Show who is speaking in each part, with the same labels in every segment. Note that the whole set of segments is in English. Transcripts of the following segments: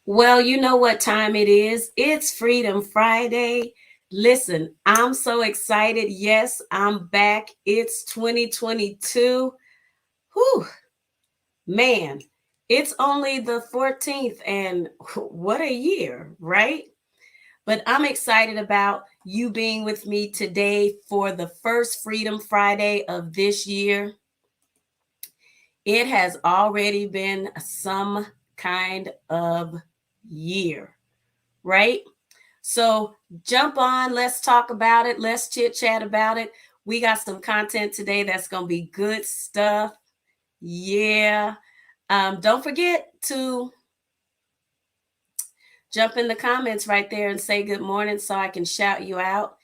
Speaker 1: Well, you know what time it is. It's Freedom Friday. Listen, I'm so excited. Yes, I'm back. It's 2022. Whew, man, it's only the 14th, and what a year, right? But I'm excited about you being with me today for the first Freedom Friday of this year. It has already been some kind of year, right? So jump on, let's talk about it. Let's chit chat about it. We got some content today that's going to be good stuff. Yeah. Don't forget to jump in the comments right there and say good morning so I can shout you out.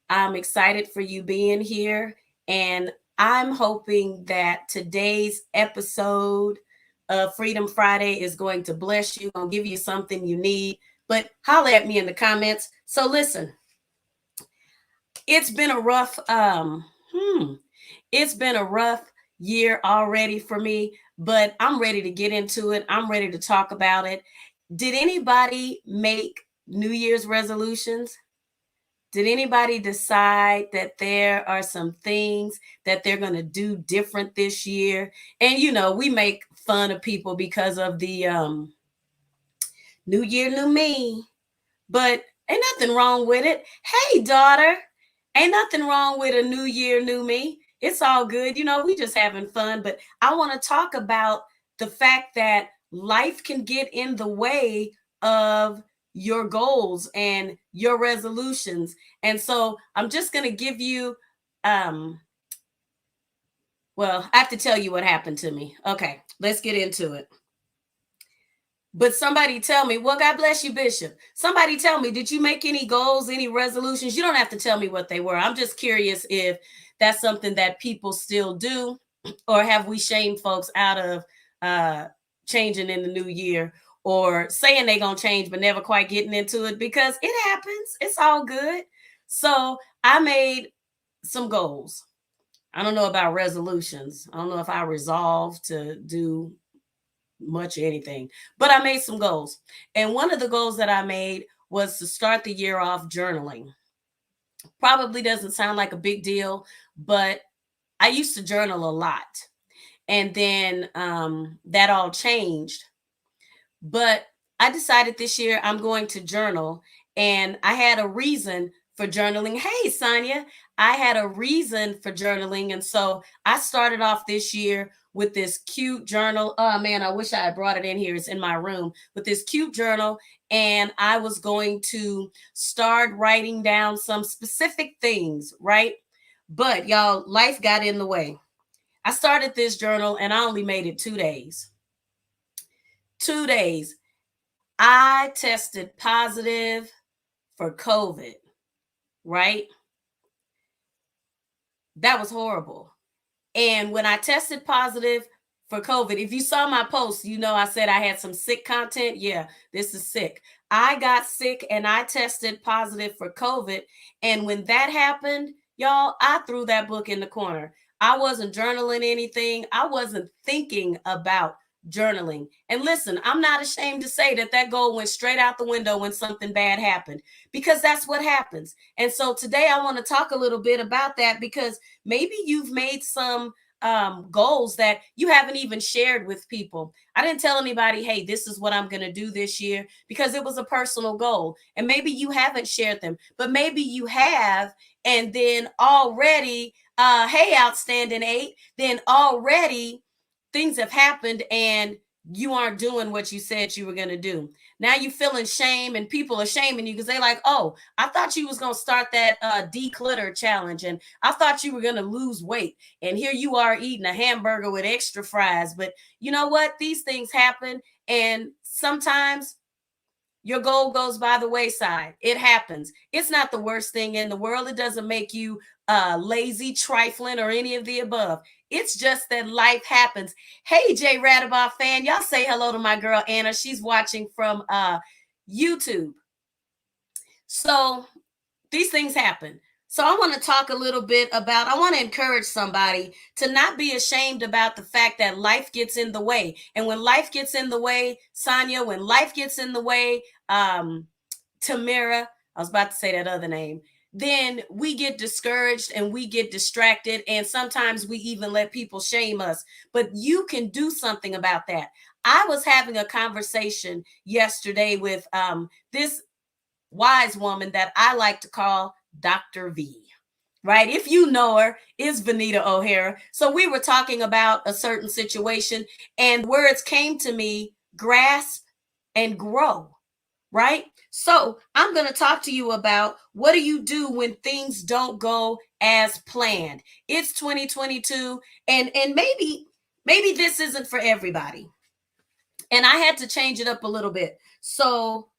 Speaker 1: I'm excited for you being here. And I'm hoping that today's episode of Freedom Friday is going to bless you, going to give you something you need. But holler at me in the comments. So listen, it's been a rough it's been a rough year already for me, but I'm ready to get into it. I'm ready to talk about it. Did anybody make New Year's resolutions? Did anybody decide that there are some things that they're going to do different this year? And you know, we make fun of people because of the New Year, New Me, but ain't nothing wrong with it. Hey, daughter, ain't nothing wrong with a New Year, New Me. It's all good. You know, we just having fun. But I want to talk about the fact that life can get in the way of your goals and your resolutions. And so I'm just going to give you, well, I have to tell you what happened to me. Okay, let's get into it. But somebody tell me, well, God bless you, Bishop. Somebody tell me, did you make any goals, any resolutions? You don't have to tell me what they were. I'm just curious if that's something that people still do, or have we shamed folks out of changing in the new year, or saying they're going to change, but never quite getting into it, because it happens. It's all good. So I made some goals. I don't know about resolutions. I don't know if I resolved to do much of anything, but I made some goals. And one of the goals that I made was to start the year off journaling. Probably doesn't sound like a big deal, but I used to journal a lot. And then that all changed. But I decided this year I'm going to journal. And I had a reason for journaling. Hey, Sonia, I had a reason for journaling. And so I started off this year with this cute journal. Oh, man, I wish I had brought it in here. It's in my room, with this cute journal. And I was going to start writing down some specific things, right? But y'all, life got in the way. I started this journal and I only made it 2 days. 2 days. I tested positive for COVID, right? That was horrible. And when I tested positive for COVID, if you saw my post, you know I said I had some sick content. Yeah, this is sick. I got sick and I tested positive for COVID. And when that happened, y'all, I threw that book in the corner. I wasn't journaling anything. I wasn't thinking about journaling. And listen, I'm not ashamed to say that that goal went straight out the window when something bad happened, because that's what happens. And so today I want to talk a little bit about that, because maybe you've made some goals that you haven't even shared with people. I didn't tell anybody, hey, this is what I'm going to do this year, because it was a personal goal. And maybe you haven't shared them, but maybe you have. And then already, hey, outstanding 8, then already things have happened and you aren't doing what you said you were going to do. Now you feeling shame, and people are shaming you because they're like, oh, I thought you was going to start that declutter challenge, and I thought you were going to lose weight, and here you are eating a hamburger with extra fries. But you know what? These things happen, and sometimes your goal goes by the wayside. It happens. It's not the worst thing in the world. It doesn't make you lazy, trifling, or any of the above. It's just that life happens. Hey, Jay Radabaugh fan, y'all say hello to my girl Anna. She's watching from YouTube. So these things happen. So I want to talk a little bit about, I want to encourage somebody to not be ashamed about the fact that life gets in the way. And when life gets in the way, Sonia, when life gets in the way, Tamara, I was about to say that other name, then we get discouraged and we get distracted. And sometimes we even let people shame us. But you can do something about that. I was having a conversation yesterday with this wise woman that I like to call Dr. V, right? If you know her, is Vanita O'Hara. So we were talking about a certain situation, and words came to me: grasp and grow, right? So I'm going to talk to you about, what do you do when things don't go as planned? It's 2022, and maybe this isn't for everybody. And I had to change it up a little bit. So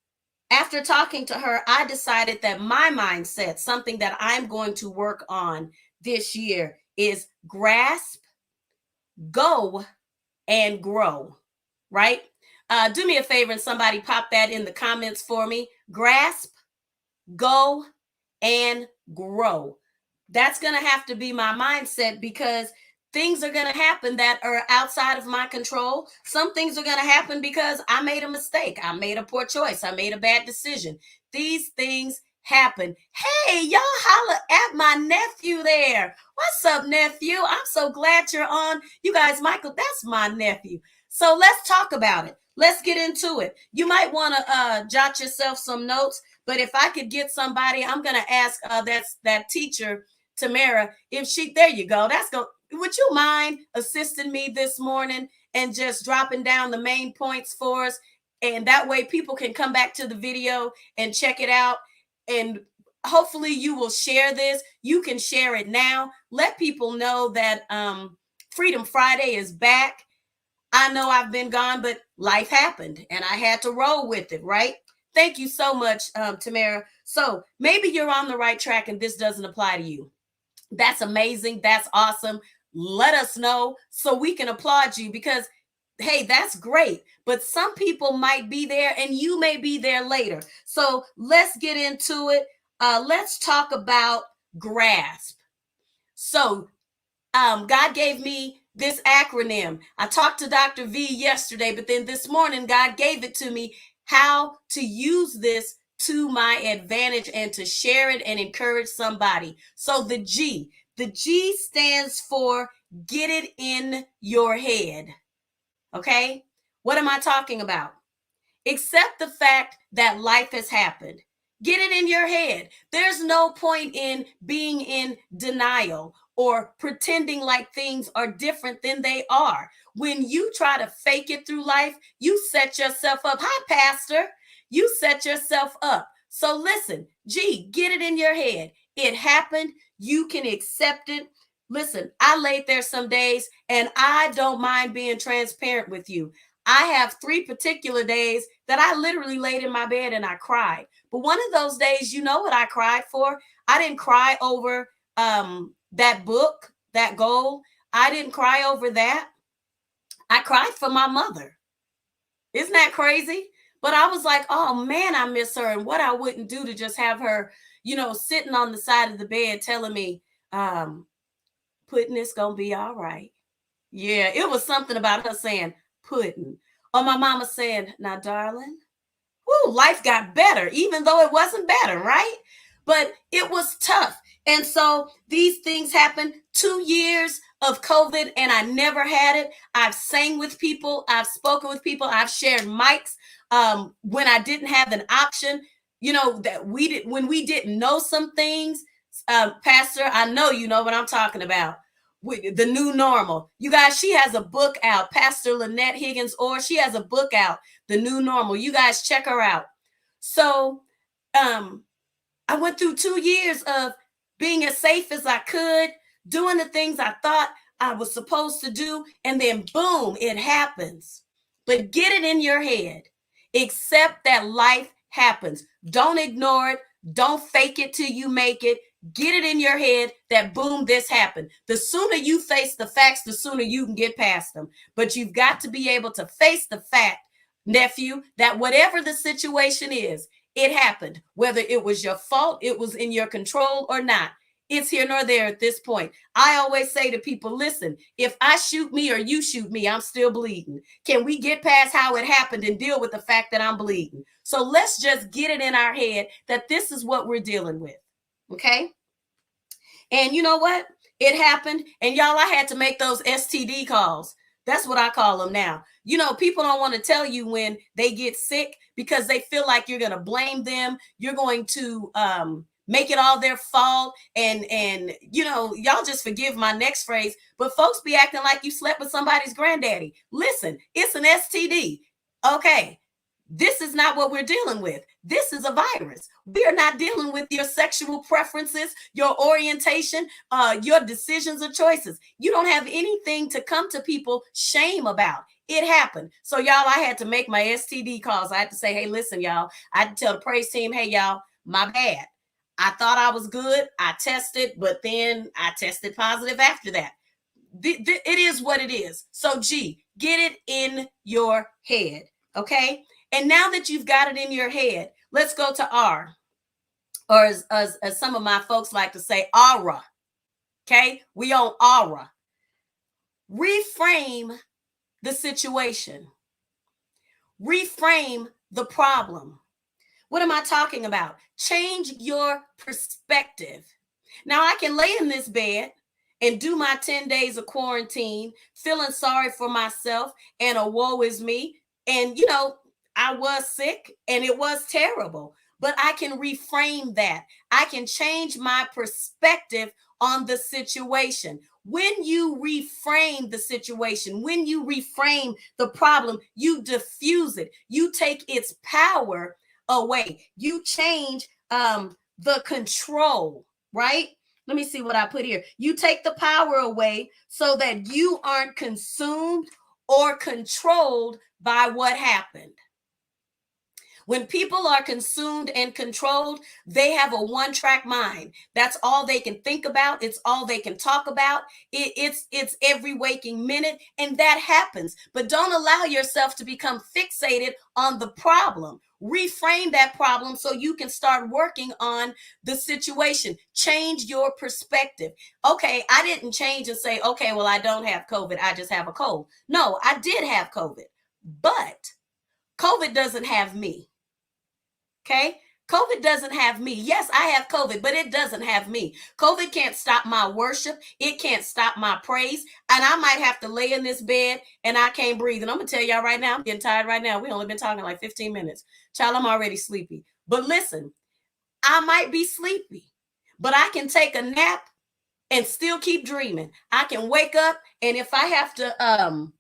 Speaker 1: after talking to her, I decided that my mindset, something that I'm going to work on this year, is grasp, go, and grow, right? Do me a favor and somebody pop that in the comments for me. Grasp, go, and grow. That's going to have to be my mindset, because things are going to happen that are outside of my control. Some things are going to happen because I made a mistake. I made a poor choice. I made a bad decision. These things happen. Hey, y'all holla at my nephew there. What's up, nephew? I'm so glad you're on. You guys, Michael, that's my nephew. So let's talk about it. Let's get into it. You might want to jot yourself some notes, but if I could get somebody, I'm going to ask that teacher, Tamara, if she, there you go. Would you mind assisting me this morning and just dropping down the main points for us? And that way people can come back to the video and check it out. And hopefully you will share this. You can share it now. Let people know that Freedom Friday is back. I know I've been gone, but life happened and I had to roll with it, right? Thank you so much, Tamara. So maybe you're on the right track and this doesn't apply to you. That's amazing. That's awesome. Let us know so we can applaud you, because, hey, that's great. But some people might be there and you may be there later. So let's get into it. Let's talk about grasp. So God gave me this acronym. I talked to Dr. V yesterday, but then this morning, God gave it to me, how to use this to my advantage and to share it and encourage somebody. So the G stands for get it in your head. Okay. What am I talking about? Accept the fact that life has happened. Get it in your head. There's no point in being in denial or pretending like things are different than they are. When you try to fake it through life, you set yourself up. Hi, Pastor. You set yourself up. So listen, get it in your head. It happened. You can accept it. Listen, I laid there some days, and I don't mind being transparent with you. I have 3 particular days that I literally laid in my bed and I cried. But one of those days, you know what I cried for? I didn't cry over that book, that goal. I didn't cry over that. I cried for my mother. Isn't that crazy? But I was like, oh man, I miss her, and what I wouldn't do to just have her, sitting on the side of the bed telling me, Pudding, it's gonna be all right. Yeah, it was something about her saying, Pudding. Or my mama saying, now, darling, life got better, even though it wasn't better, right? But it was tough. And so these things happened. 2 years of COVID, and I never had it. I've sang with people. I've spoken with people. I've shared mics when I didn't have an option, that when we didn't know some things. Pastor, I know you know what I'm talking about. with the new normal. You guys, she has a book out, Pastor Lynette Higgins, or she has a book out, The New Normal. You guys check her out. So I went through 2 years of being as safe as I could, doing the things I thought I was supposed to do, and then boom, it happens. But get it in your head. Accept that life happens. Don't ignore it. Don't fake it till you make it. Get it in your head that boom, this happened. The sooner you face the facts, the sooner you can get past them. But you've got to be able to face the fact, nephew, that whatever the situation is, it happened. Whether it was your fault, it was in your control or not. It's here nor there at this point. I always say to people, listen, if I shoot me or you shoot me, I'm still bleeding. Can we get past how it happened and deal with the fact that I'm bleeding? So let's just get it in our head that this is what we're dealing with. Okay? And you know what? It happened. And y'all, I had to make those STD calls. That's what I call them now. You know, people don't want to tell you when they get sick because they feel like you're going to blame them. You're going to make it all their fault. And you know, y'all just forgive my next phrase, but folks be acting like you slept with somebody's granddaddy. Listen, it's an STD. Okay. This is not what we're dealing with. This is a virus. We are not dealing with your sexual preferences, your orientation, your decisions or choices. You don't have anything to come to people shame about. It happened. So y'all, I had to make my STD calls. I had to say, hey, listen, y'all. I had to tell the praise team, hey, y'all, my bad. I thought I was good. I tested, but then I tested positive after that. It is what it is. So G, get it in your head. Okay. And now that you've got it in your head, let's go to R, or as some of my folks like to say, aura. Okay, we on aura. Reframe the situation. Reframe the problem. What am I talking about? Change your perspective. Now I can lay in this bed and do my 10 days of quarantine, feeling sorry for myself and a woe is me. And you know, I was sick and it was terrible, but I can reframe that. I can change my perspective on the situation. When you reframe the situation, when you reframe the problem, you diffuse it. You take its power away. You change the control, right? Let me see what I put here. You take the power away so that you aren't consumed or controlled by what happened. When people are consumed and controlled, they have a one-track mind. That's all they can think about. It's all they can talk about. It's every waking minute, and that happens. But don't allow yourself to become fixated on the problem. Reframe that problem so you can start working on the situation. Change your perspective. Okay, I didn't change and say, okay, well, I don't have COVID. I just have a cold. No, I did have COVID, but COVID doesn't have me. Okay. COVID doesn't have me. Yes, I have COVID, but it doesn't have me. COVID can't stop my worship. It can't stop my praise. And I might have to lay in this bed and I can't breathe. And I'm going to tell y'all right now, I'm getting tired right now. We only been talking like 15 minutes. Child, I'm already sleepy. But listen, I might be sleepy, but I can take a nap and still keep dreaming. I can wake up, and if I have to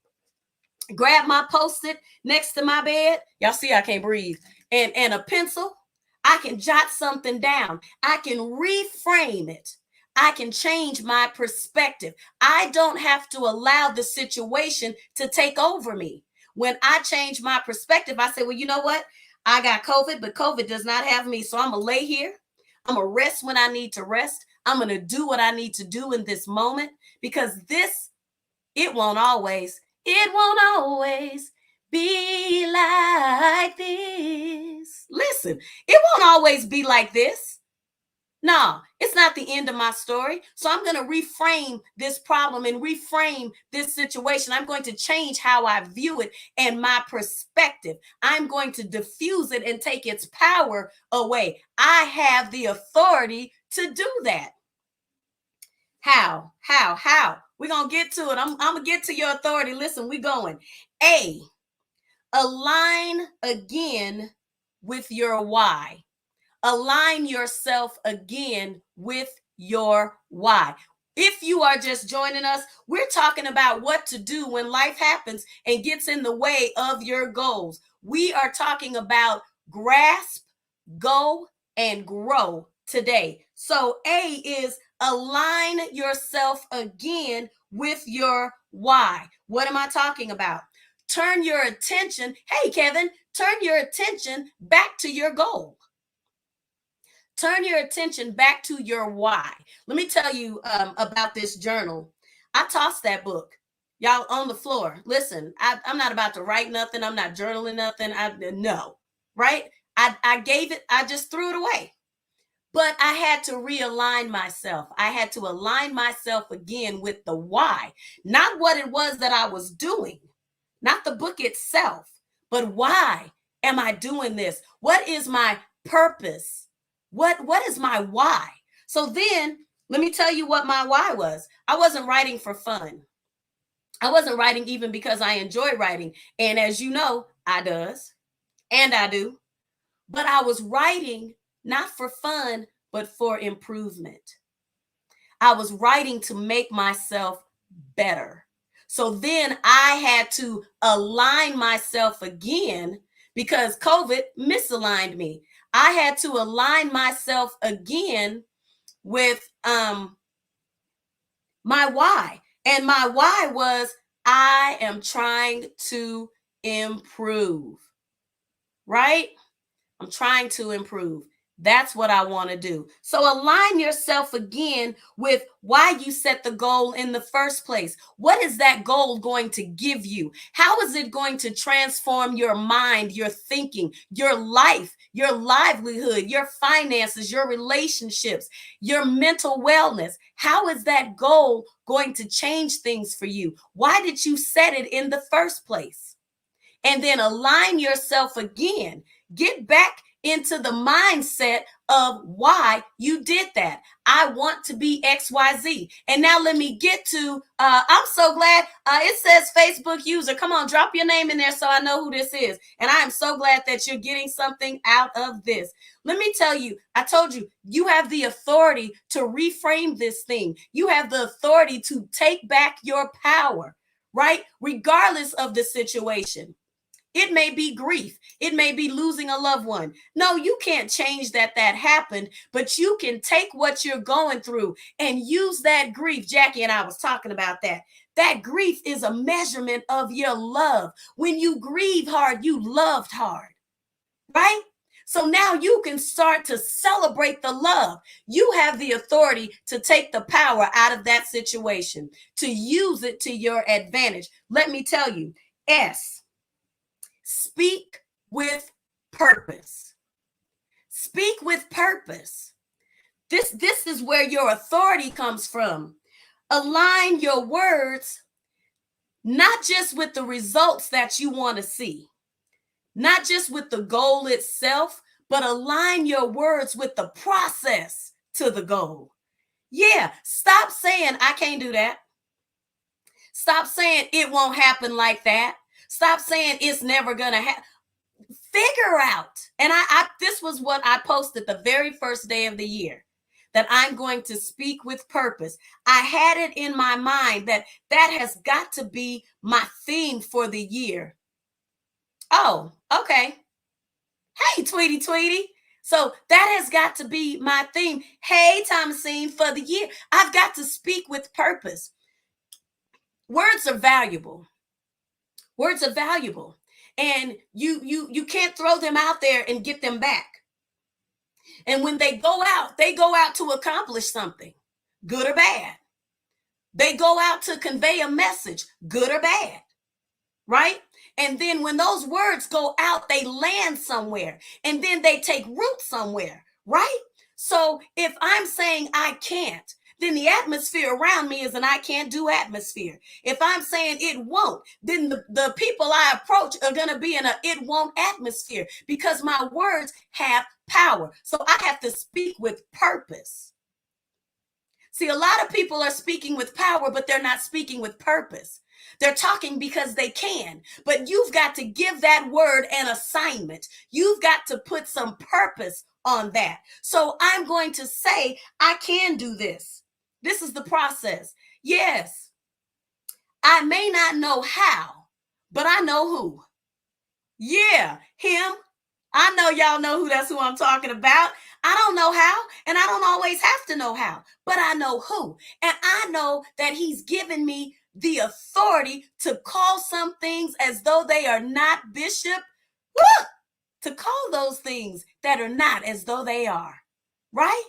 Speaker 1: grab my Post-it next to my bed, y'all see I can't breathe, and a pencil, I can jot something down. I can reframe it. I can change my perspective. I don't have to allow the situation to take over me. When I change my perspective, I say, well, you know what? I got COVID, but COVID does not have me. So I'm going to lay here. I'm going to rest when I need to rest. I'm going to do what I need to do in this moment, because it won't always be like this. Listen, it won't always be like this. No, it's not the end of my story. So I'm going to reframe this problem and reframe this situation. I'm going to change how I view it and my perspective. I'm going to diffuse it and take its power away. I have the authority to do that. How? We're going to get to it. I'm going to get to your authority. Listen, we're going. A, align again with your why. Align yourself again with your why. If you are just joining us, we're talking about what to do when life happens and gets in the way of your goals. We are talking about grasp, go, and grow today. So A is align yourself again with your why. What am I talking about? Turn your attention. Hey, Kevin, turn your attention back to your goal. Turn your attention back to your why. Let me tell you about this journal. I tossed that book, y'all, on the floor. Listen, I'm not about to write nothing. I'm not journaling nothing. No, right? I gave it. I just threw it away. But I had to realign myself. I had to align myself again with the why, not what it was that I was doing, not the book itself, but why am I doing this? What is my purpose? What is my why? So then let me tell you what my why was. I wasn't writing for fun. I wasn't writing even because I enjoy writing. And as you know, I does, and I do. But I was writing not for fun, but for improvement. I was writing to make myself better. So then I had to align myself again because COVID misaligned me. I had to align myself again with my why. And my why was I am trying to improve, right? I'm trying to improve. That's what I want to do. So align yourself again with why you set the goal in the first place. What is that goal going to give you? How is it going to transform your mind, your thinking, your life, your livelihood, your finances, your relationships, your mental wellness? How is that goal going to change things for you? Why did you set it in the first place? And then align yourself again. Get back into the mindset of why you did that. I want to be XYZ. And now let me get to, I'm so glad it says Facebook user. Come on, drop your name in there so I know who this is. And I am so glad that you're getting something out of this. Let me tell you, I told you, you have the authority to reframe this thing. You have the authority to take back your power, right? Regardless of the situation. It may be grief. It may be losing a loved one. No, you can't change that happened, but you can take what you're going through and use that grief. Jackie and I was talking about that. That grief is a measurement of your love. When you grieve hard, you loved hard, right? So now you can start to celebrate the love. You have the authority to take the power out of that situation, to use it to your advantage. Let me tell you, S. Speak with purpose. Speak with purpose. This is where your authority comes from. Align your words not just with the results that you want to see, not just with the goal itself, but align your words with the process to the goal. Yeah, stop saying I can't do that. Stop saying it won't happen like that. Stop saying it's never gonna happen. Figure out, and I this was what I posted the very first day of the year, that I'm going to speak with purpose. I had it in my mind that has got to be my theme for the year. Oh, okay. Hey, Tweety. So that has got to be my theme. Hey, Thomasine, for the year. I've got to speak with purpose. Words are valuable. Words are valuable. And you can't throw them out there and get them back. And when they go out to accomplish something, good or bad. They go out to convey a message, good or bad, right? And then when those words go out, they land somewhere, and then they take root somewhere, right? So if I'm saying I can't, then the atmosphere around me is an I can't do atmosphere. If I'm saying it won't, then the people I approach are going to be in a it won't atmosphere, because my words have power. So I have to speak with purpose. See, a lot of people are speaking with power, but they're not speaking with purpose. They're talking because they can, but you've got to give that word an assignment. You've got to put some purpose on that. So I'm going to say, I can do this. This is the process. Yes, I may not know how, but I know who. Yeah, him. I know y'all know who, that's who I'm talking about. I don't know how, and I don't always have to know how, but I know who. And I know that he's given me the authority to call some things as though they are not, Bishop. Woo! To call those things that are not as though they are, right?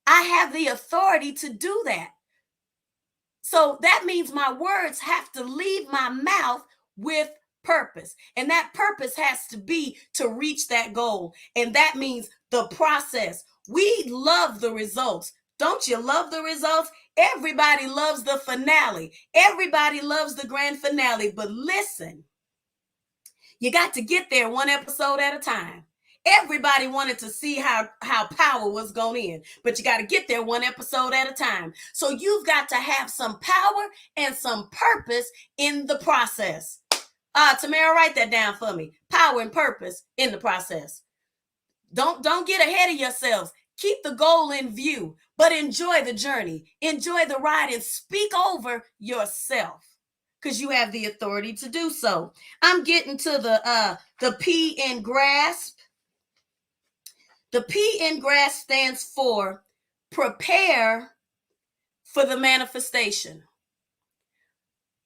Speaker 1: I have the authority to do that. So that means my words have to leave my mouth with purpose. And that purpose has to be to reach that goal. And that means the process. We love the results. Don't you love the results? Everybody loves the finale. Everybody loves the grand finale. But listen, you got to get there one episode at a time. Everybody wanted to see how power was going in, but you got to get there one episode at a time. So you've got to have some power and some purpose in the process. Tamara, write that down for me. Power and purpose in the process. Don't get ahead of yourselves. Keep the goal in view, but enjoy the journey. Enjoy the ride and speak over yourself, because you have the authority to do so. I'm getting to the P in grasp. The P in grasp stands for prepare for the manifestation.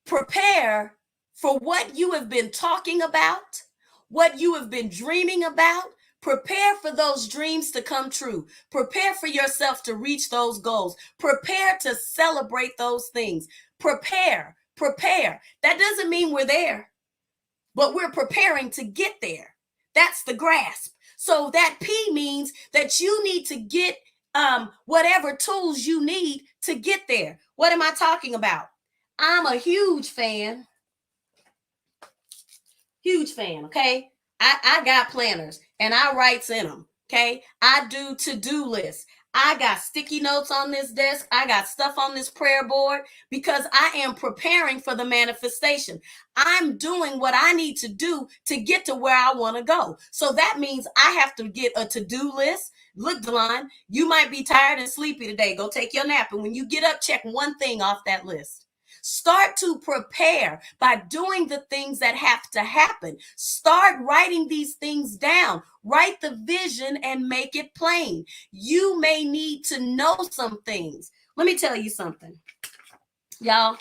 Speaker 1: Prepare for what you have been talking about, what you have been dreaming about. Prepare for those dreams to come true. Prepare for yourself to reach those goals. Prepare to celebrate those things. Prepare. That doesn't mean we're there, but we're preparing to get there. That's the grasp. So that P means that you need to get whatever tools you need to get there. What am I talking about? I'm a huge fan, okay? I got planners and I writes in them, okay? I do to-do lists. I got sticky notes on this desk. I got stuff on this prayer board because I am preparing for the manifestation. I'm doing what I need to do to get to where I want to go. So that means I have to get a to-do list. Look, Delon, you might be tired and sleepy today. Go take your nap. And when you get up, check one thing off that list. Start to prepare by doing the things that have to happen. Start writing these things down. Write the vision and make it plain. You may need to know some things. Let me tell you something. Y'all,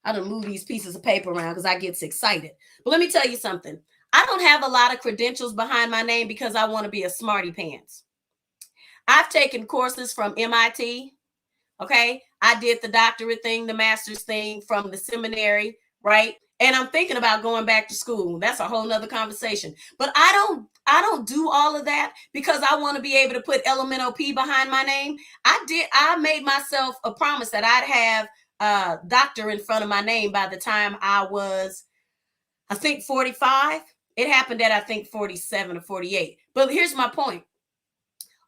Speaker 1: I don't move these pieces of paper around because I get excited. But let me tell you something. I don't have a lot of credentials behind my name because I want to be a smarty pants. I've taken courses from MIT. Okay, I did the doctorate thing, the master's thing from the seminary, right? And I'm thinking about going back to school. That's a whole nother conversation. But I don't do all of that because I want to be able to put LMNOP behind my name. I made myself a promise that I'd have a doctor in front of my name by the time I was, I think, 45. It happened at, I think, 47 or 48. But here's my point.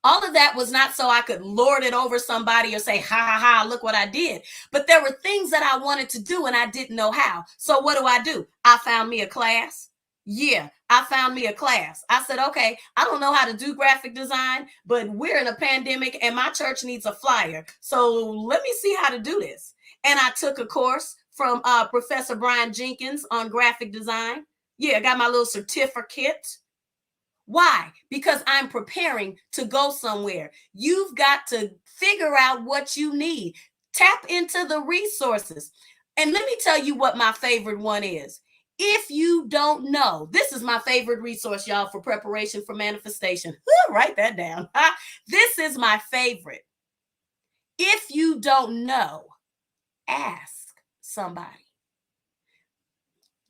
Speaker 1: All of that was not so I could lord it over somebody or say, ha, ha, ha, look what I did. But there were things that I wanted to do and I didn't know how. So what do? I found me a class. Yeah, I found me a class. I said, okay, I don't know how to do graphic design, but we're in a pandemic and my church needs a flyer. So let me see how to do this. And I took a course from Professor Brian Jenkins on graphic design. Yeah, I got my little certificate. Why? Because I'm preparing to go somewhere. You've got to figure out what you need. Tap into the resources. And let me tell you what my favorite one is. If you don't know, this is my favorite resource, y'all, for preparation for manifestation. Write that down. This is my favorite. If you don't know, ask somebody.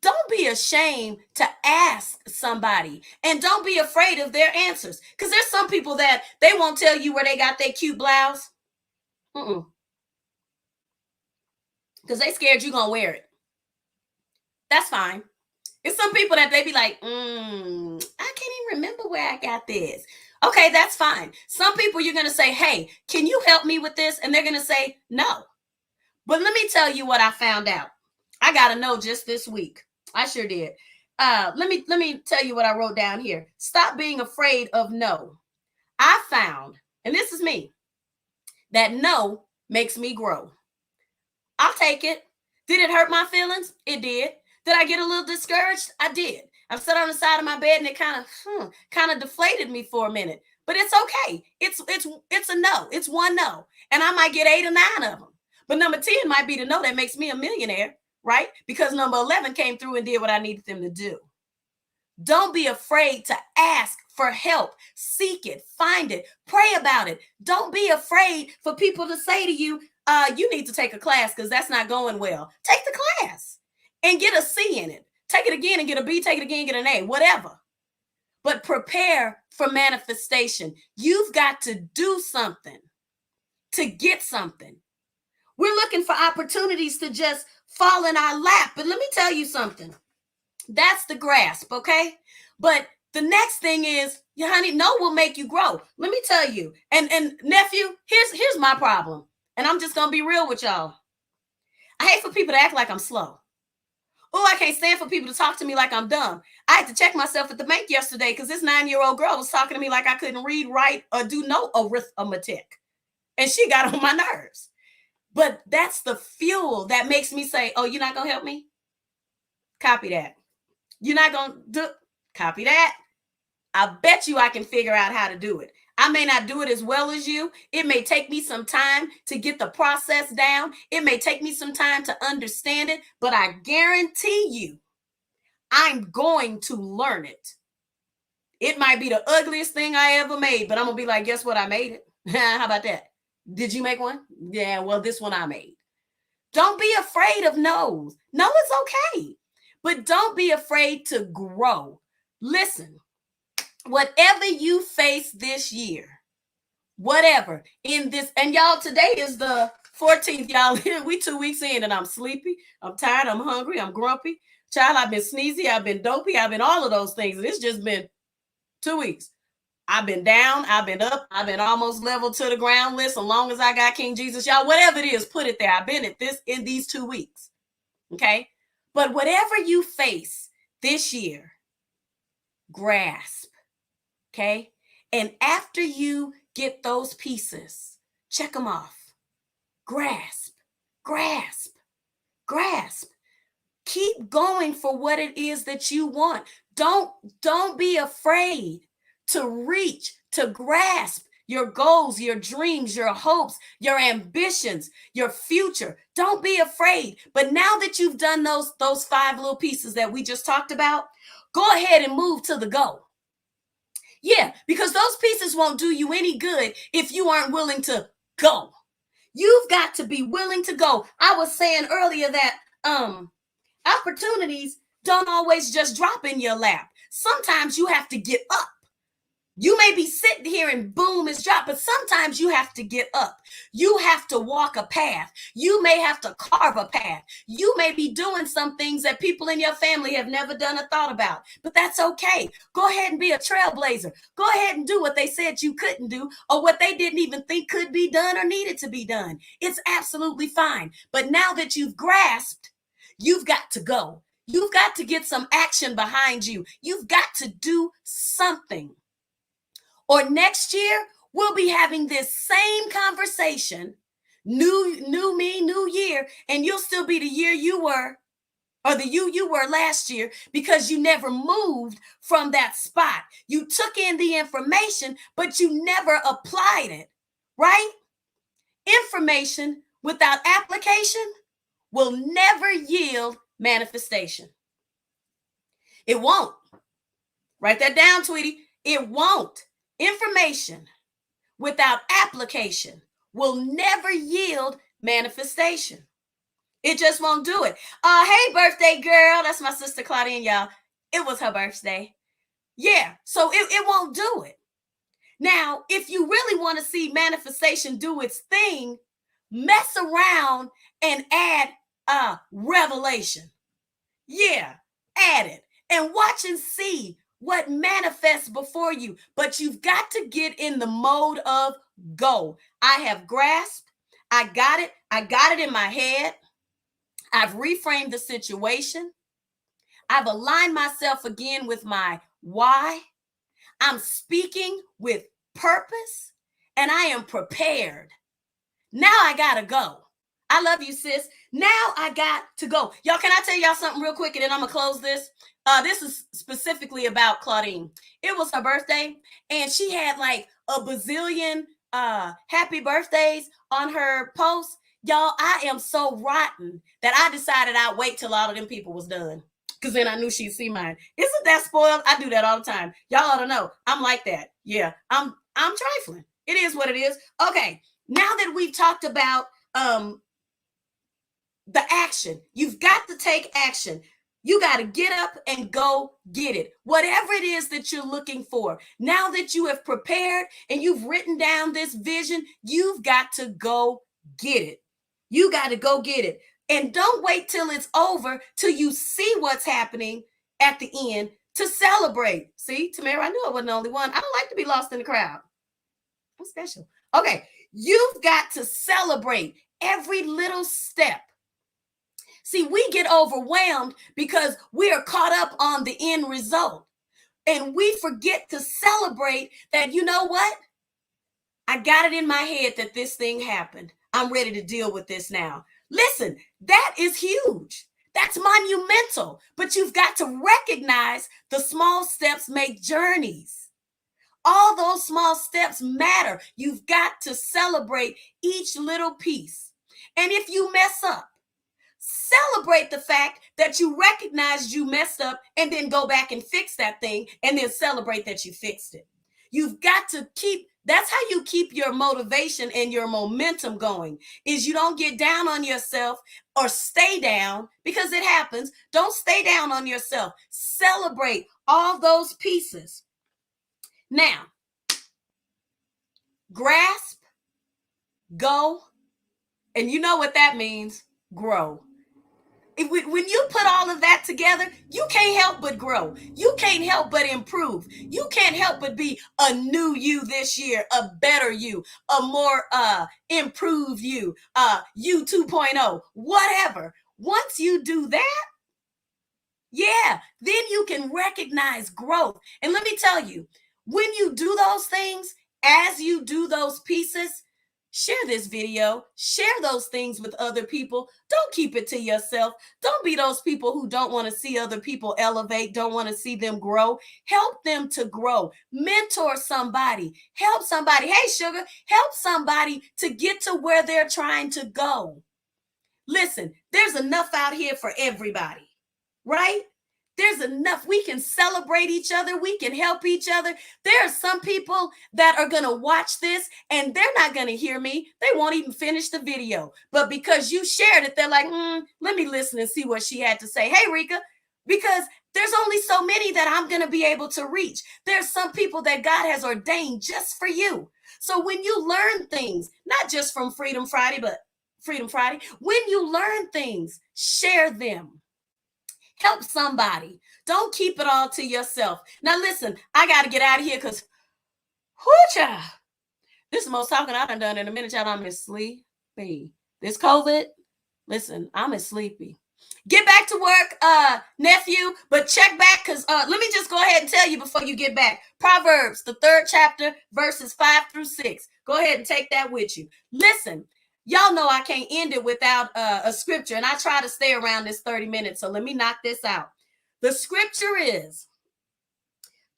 Speaker 1: Don't be ashamed to ask somebody, and don't be afraid of their answers, because there's some people that they won't tell you where they got their cute blouse because they scared you're gonna wear it. That's fine. It's some people that they be like, I can't even remember where I got this. Okay, that's fine. Some people you're gonna say, hey, can you help me with this? And they're gonna say no. But let me tell you what I found out. I got to know just this week. I sure did. Let me tell you what I wrote down here. Stop being afraid of no. I found, and this is me, that no makes me grow. I'll take it. Did it hurt my feelings? It did. Did I get a little discouraged? I did. I'm sat on the side of my bed and it kind of deflated me for a minute. But it's okay. It's a no. It's one no. And I might get 8 or 9 of them. But number 10 might be the no that makes me a millionaire, right? Because number 11 came through and did what I needed them to do. Don't be afraid to ask for help. Seek it, find it, pray about it. Don't be afraid for people to say to you, you need to take a class because that's not going well. Take the class and get a C in it. Take it again and get a B, take it again, get an A, whatever. But prepare for manifestation. You've got to do something to get something. We're looking for opportunities to just fall in our lap. But let me tell you something. That's the grasp, okay? But the next thing is, honey, no will make you grow. Let me tell you. And nephew, here's my problem. And I'm just going to be real with y'all. I hate for people to act like I'm slow. Oh, I can't stand for people to talk to me like I'm dumb. I had to check myself at the bank yesterday because this 9-year-old girl was talking to me like I couldn't read, write, or do no arithmetic. And she got on my nerves. But that's the fuel that makes me say, oh, you're not going to help me? Copy that. You're not going to do, copy that. I bet you I can figure out how to do it. I may not do it as well as you. It may take me some time to get the process down. It may take me some time to understand it, but I guarantee you, I'm going to learn it. It might be the ugliest thing I ever made, but I'm going to be like, guess what? I made it. How about that? Did you make one? Yeah, well, this one I made. Don't be afraid of no's. No, it's okay. But don't be afraid to grow. Listen, whatever you face this year, whatever in this, and y'all, today is the 14th, y'all. We 2 weeks in and I'm sleepy. I'm tired. I'm hungry. I'm grumpy. Child, I've been sneezy. I've been dopey. I've been all of those things. And it's just been 2 weeks. I've been down. I've been up. I've been almost level to the ground. List. As long as I got King Jesus, y'all, whatever it is, put it there. I've been at this in these 2 weeks. Okay. But whatever you face this year, grasp. Okay. And after you get those pieces, check them off. Grasp, grasp, grasp. Keep going for what it is that you want. Don't be afraid to reach, to grasp your goals, your dreams, your hopes, your ambitions, your future. Don't be afraid. But now that you've done those 5 little pieces that we just talked about, go ahead and move to the go. Yeah, because those pieces won't do you any good if you aren't willing to go. You've got to be willing to go. I was saying earlier that opportunities don't always just drop in your lap. Sometimes you have to get up. You may be sitting here and boom, it's dropped, but sometimes you have to get up. You have to walk a path. You may have to carve a path. You may be doing some things that people in your family have never done or thought about, but that's okay. Go ahead and be a trailblazer. Go ahead and do what they said you couldn't do or what they didn't even think could be done or needed to be done. It's absolutely fine. But now that you've grasped, you've got to go. You've got to get some action behind you. You've got to do something. Or next year, we'll be having this same conversation, new me, new year, and you'll still be the year you were, or the you were last year, because you never moved from that spot. You took in the information, but you never applied it, right? Information without application will never yield manifestation. It won't. Write that down, Tweety. It won't. Information without application will never yield manifestation. It just won't do it. Hey, birthday girl. That's my sister Claudine, y'all. It was her birthday. Yeah, so it won't do it. Now, if you really want to see manifestation do its thing, mess around and add revelation. Yeah, add it and watch and see what manifests before you. But you've got to get in the mode of go. I have grasped. I got it. I got it in my head. I've reframed the situation. I've aligned myself again with my why. I'm speaking with purpose and I am prepared. Now I gotta go. I love you, sis. Now I got to go. Y'all, can I tell y'all something real quick and then I'm gonna close this? This is specifically about Claudine. It was her birthday, and she had like a bazillion happy birthdays on her post. Y'all, I am so rotten that I decided I'd wait till all of them people was done. Cause then I knew she'd see mine. Isn't that spoiled? I do that all the time. Y'all ought to know. I'm like that. Yeah, I'm trifling. It is what it is. Okay, now that we've talked about the action, you've got to take action. You got to get up and go get it. Whatever it is that you're looking for. Now that you have prepared and you've written down this vision, you've got to go get it. You got to go get it. And don't wait till it's over till you see what's happening at the end to celebrate. See, Tamara, I knew I wasn't the only one. I don't like to be lost in the crowd. I'm special. Okay, you've got to celebrate every little step. See, we get overwhelmed because we are caught up on the end result. And we forget to celebrate that, you know what? I got it in my head that this thing happened. I'm ready to deal with this now. Listen, that is huge. That's monumental. But you've got to recognize the small steps make journeys. All those small steps matter. You've got to celebrate each little piece. And if you mess up, celebrate the fact that you recognized you messed up and then go back and fix that thing and then celebrate that you fixed it. You've got to that's how you keep your motivation and your momentum going, is you don't get down on yourself or stay down, because it happens. Don't stay down on yourself. Celebrate all those pieces. Now, grasp, go, and you know what that means, grow. When you put all of that together, you can't help but grow. You can't help but improve. You can't help but be a new you this year, a better you, a more improved you, you 2.0, whatever. Once you do that, yeah, then you can recognize growth. And let me tell you, when you do those things, as you do those pieces, share this video, share those things with other people. Don't keep it to yourself. Don't be those people who don't want to see other people elevate, don't want to see them grow. Help them to grow. Mentor somebody. Help somebody. Hey, sugar, help somebody to get to where they're trying to go. Listen, there's enough out here for everybody, right? There's enough. We can celebrate each other. We can help each other. There are some people that are going to watch this and they're not going to hear me. They won't even finish the video. But because you shared it, they're like, let me listen and see what she had to say. Hey, Rika, because there's only so many that I'm going to be able to reach. There's some people that God has ordained just for you. So when you learn things, not just from Freedom Friday, but Freedom Friday, when you learn things, share them. Help somebody. Don't keep it all to yourself. Now, listen, I got to get out of here because, child, this is the most talking I've done in a minute. Y'all, I'm sleepy. This COVID, listen, I'm sleepy. Get back to work, nephew, but check back because let me just go ahead and tell you before you get back. Proverbs, the 3rd chapter, verses 5-6. Go ahead and take that with you. Listen. Y'all know I can't end it without a scripture, and I try to stay around this 30 minutes, so let me knock this out. The scripture is,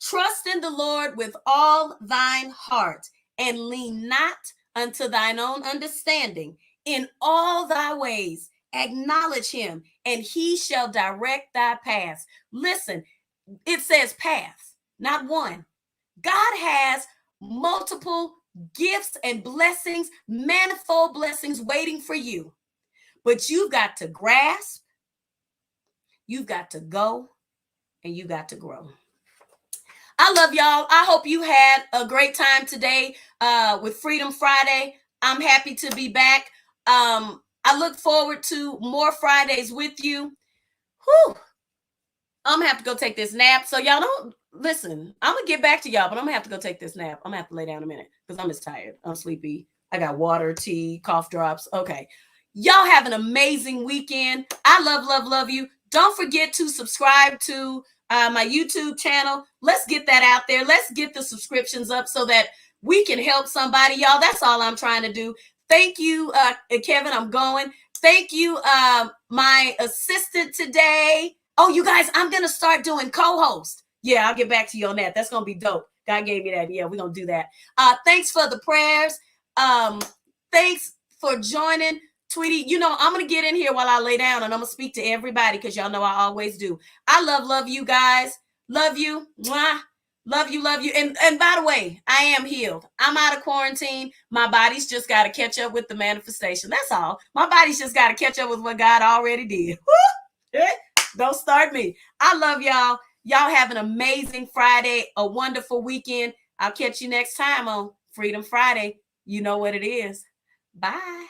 Speaker 1: trust in the Lord with all thine heart, and lean not unto thine own understanding. In all thy ways acknowledge him, and he shall direct thy paths. Listen, it says paths, not one. God has multiple gifts and blessings, manifold blessings waiting for you. But you've got to grasp, you've got to go, and you got to grow. I love y'all. I hope you had a great time today with Freedom Friday. I'm happy to be back. I look forward to more Fridays with you. Whew. I'm gonna have to go take this nap. So y'all don't listen. I'm gonna get back to y'all, but I'm gonna have to go take this nap. I'm gonna have to lay down a minute because I'm just tired. I'm sleepy. I got water, tea, cough drops. Okay. Y'all have an amazing weekend. I love you. Don't forget to subscribe to my YouTube channel. Let's get that out there. Let's get the subscriptions up so that we can help somebody. Y'all, that's all I'm trying to do. Thank you, Kevin. I'm going. Thank you, my assistant today. Oh, you guys, I'm going to start doing co-host. Yeah, I'll get back to you on that. That's going to be dope. God gave me that. Yeah, we're going to do that. Thanks for the prayers. Thanks for joining. Tweety, you know, I'm going to get in here while I lay down and I'm going to speak to everybody because y'all know I always do. I love you guys. Love you. Mwah. Love you, love you. And by the way, I am healed. I'm out of quarantine. My body's just got to catch up with the manifestation. That's all. My body's just got to catch up with what God already did. Don't start me. I love y'all. Y'all have an amazing Friday, a wonderful weekend. I'll catch you next time on Freedom Friday. You know what it is. Bye.